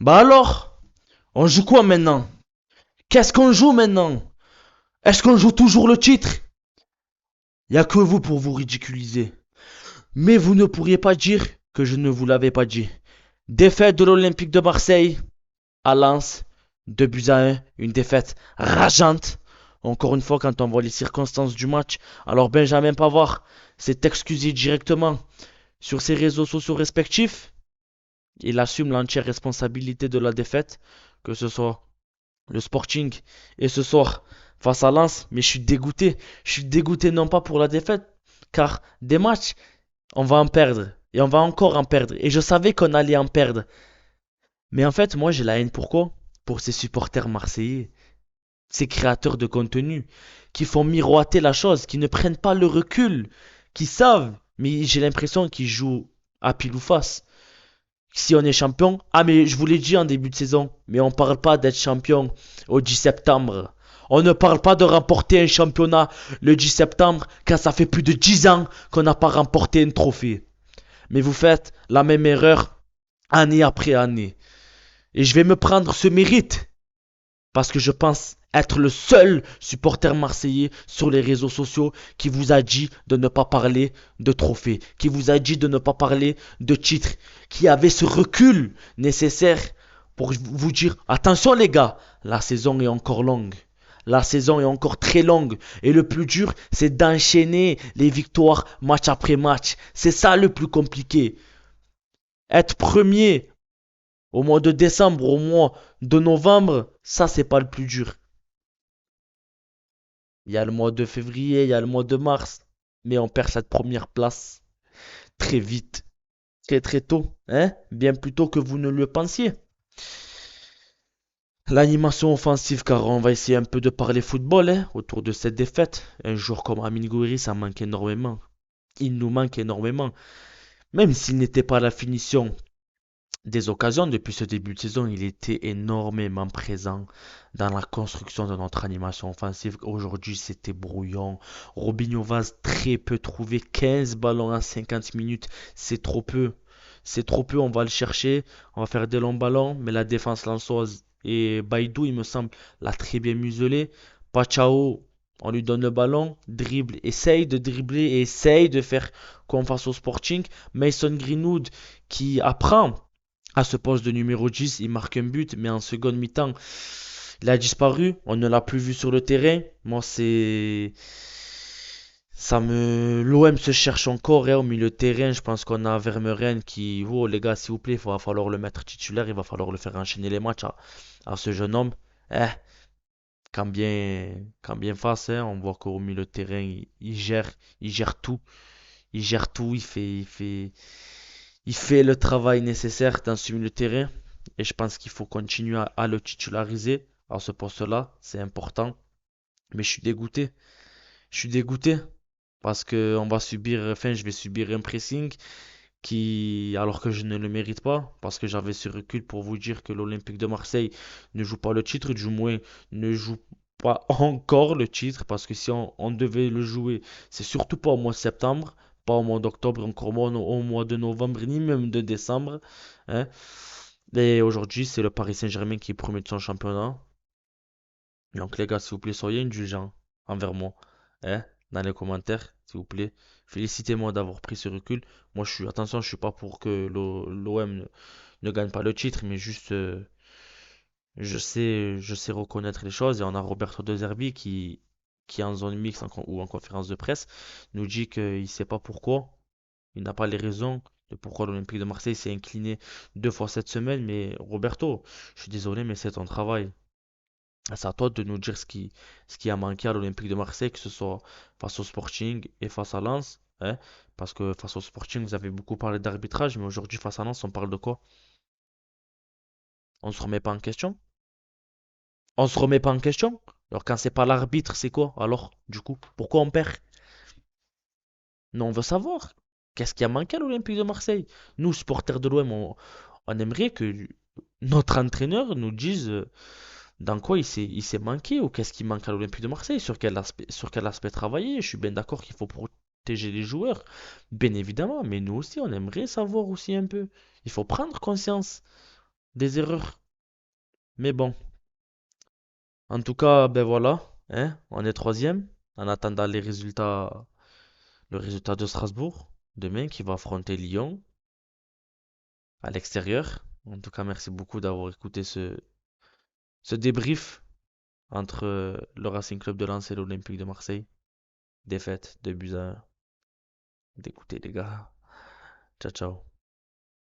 Bah alors, on joue quoi maintenant? Qu'est-ce qu'on joue maintenant? Est-ce qu'on joue toujours le titre? Y a que vous pour vous ridiculiser. Mais vous ne pourriez pas dire que je ne vous l'avais pas dit. Défaite de l'Olympique de Marseille à Lens, 2 buts à 1, une défaite rageante. Encore une fois, quand on voit les circonstances du match, alors Benjamin Pavard s'est excusé directement sur ses réseaux sociaux respectifs. Il assume l'entière responsabilité de la défaite, que ce soit le Sporting et ce soir face à Lens. Mais je suis dégoûté. Je suis dégoûté non pas pour la défaite, car des matchs, on va en perdre. Et on va encore en perdre. Et je savais qu'on allait en perdre. Mais en fait, moi, j'ai la haine pourquoi? Pour ces supporters marseillais, ces créateurs de contenu, qui font miroiter la chose, qui ne prennent pas le recul, qui savent, mais j'ai l'impression qu'ils jouent à pile ou face. Si on est champion, ah mais je vous l'ai dit en début de saison, mais on parle pas d'être champion au 10 septembre. On ne parle pas de remporter un championnat le 10 septembre quand ça fait plus de 10 ans qu'on n'a pas remporté un trophée. Mais vous faites la même erreur année après année. Et je vais me prendre ce mérite parce que je pense être le seul supporter marseillais sur les réseaux sociaux qui vous a dit de ne pas parler de trophée, qui vous a dit de ne pas parler de titre, qui avait ce recul nécessaire pour vous dire attention les gars, la saison est encore longue. La saison est encore très longue et le plus dur, c'est d'enchaîner les victoires match après match. C'est ça le plus compliqué. Être premier au mois de décembre, au mois de novembre, ça c'est pas le plus dur. Il y a le mois de février, il y a le mois de mars, mais on perd cette première place très vite, très très tôt, hein, bien plus tôt que vous ne le pensiez. L'animation offensive, car on va essayer un peu de parler football hein, autour de cette défaite. Un joueur comme Amin Gouiri, ça manque énormément. Il nous manque énormément. Même s'il n'était pas à la finition des occasions depuis ce début de saison, il était énormément présent dans la construction de notre animation offensive. Aujourd'hui, c'était brouillon. Robinho Vaz très peu trouvé, 15 ballons à 50 minutes, c'est trop peu. C'est trop peu, on va le chercher, on va faire des longs ballons, mais la défense lançoise et Baidou, il me semble, l'a très bien muselé. Pachao, on lui donne le ballon, dribble, essaye de dribbler et essaye de faire comme face au Sporting. Mason Greenwood qui apprend à ce poste de numéro 10, il marque un but, mais en seconde mi-temps, il a disparu. On ne l'a plus vu sur le terrain. Moi, c'est. L'OM se cherche encore hein, au milieu de terrain. Je pense qu'on a Vermeuren qui. Oh, les gars, s'il vous plaît, il va falloir le mettre titulaire. Il va falloir le faire enchaîner les matchs à ce jeune homme. Eh, quand bien face, hein, on voit qu'au milieu de terrain, il gère tout. Il gère tout. Il fait le travail nécessaire dans ce milieu de terrain. Et je pense qu'il faut continuer à le titulariser à ce poste-là. C'est important. Mais je suis dégoûté. Je suis dégoûté. Parce que on va subir, enfin, je vais subir un pressing alors que je ne le mérite pas. Parce que j'avais ce recul pour vous dire que l'Olympique de Marseille ne joue pas le titre, du moins ne joue pas encore le titre. Parce que si on devait le jouer, c'est surtout pas au mois de septembre, pas au mois d'octobre, encore moins au mois de novembre, ni même de décembre. Hein. Et aujourd'hui, c'est le Paris Saint-Germain qui est premier de son championnat. Donc les gars, s'il vous plaît, soyez indulgents envers moi. Hein, dans les commentaires, s'il vous plaît. Félicitez-moi d'avoir pris ce recul. Moi, attention, je suis pas pour que l'OM ne gagne pas le titre, mais juste, je sais reconnaître les choses. Et on a Roberto De Zerbi qui en zone mixte ou en conférence de presse, nous dit qu'il ne sait pas pourquoi. Il n'a pas les raisons de pourquoi l'Olympique de Marseille s'est incliné 2 fois cette semaine. Mais Roberto, je suis désolé, mais c'est ton travail. C'est à toi de nous dire ce qui a manqué à l'Olympique de Marseille, que ce soit face au Sporting et face à Lens. Hein, parce que face au Sporting, vous avez beaucoup parlé d'arbitrage, mais aujourd'hui, face à Lens, on parle de quoi? On se remet pas en question? On se remet pas en question? Alors quand c'est pas l'arbitre, c'est quoi? Alors, du coup, pourquoi on perd? Nous, on veut savoir. Qu'est-ce qui a manqué à l'Olympique de Marseille? Nous, supporters de l'OM, on aimerait que notre entraîneur nous dise dans quoi il s'est manqué ou qu'est-ce qui manque à l'Olympique de Marseille, sur quel aspect travailler. Je suis bien d'accord qu'il faut protéger les joueurs, bien évidemment, mais nous aussi, on aimerait savoir aussi un peu. Il faut prendre conscience. Des erreurs. Mais bon. En tout cas, ben voilà. Hein, on est troisième. En attendant le résultat de Strasbourg. Demain, qui va affronter Lyon à l'extérieur. En tout cas, merci beaucoup d'avoir écouté ce débrief entre le Racing Club de Lens et l'Olympique de Marseille. Défaite de buts à 1. D'écouter les gars. Ciao, ciao.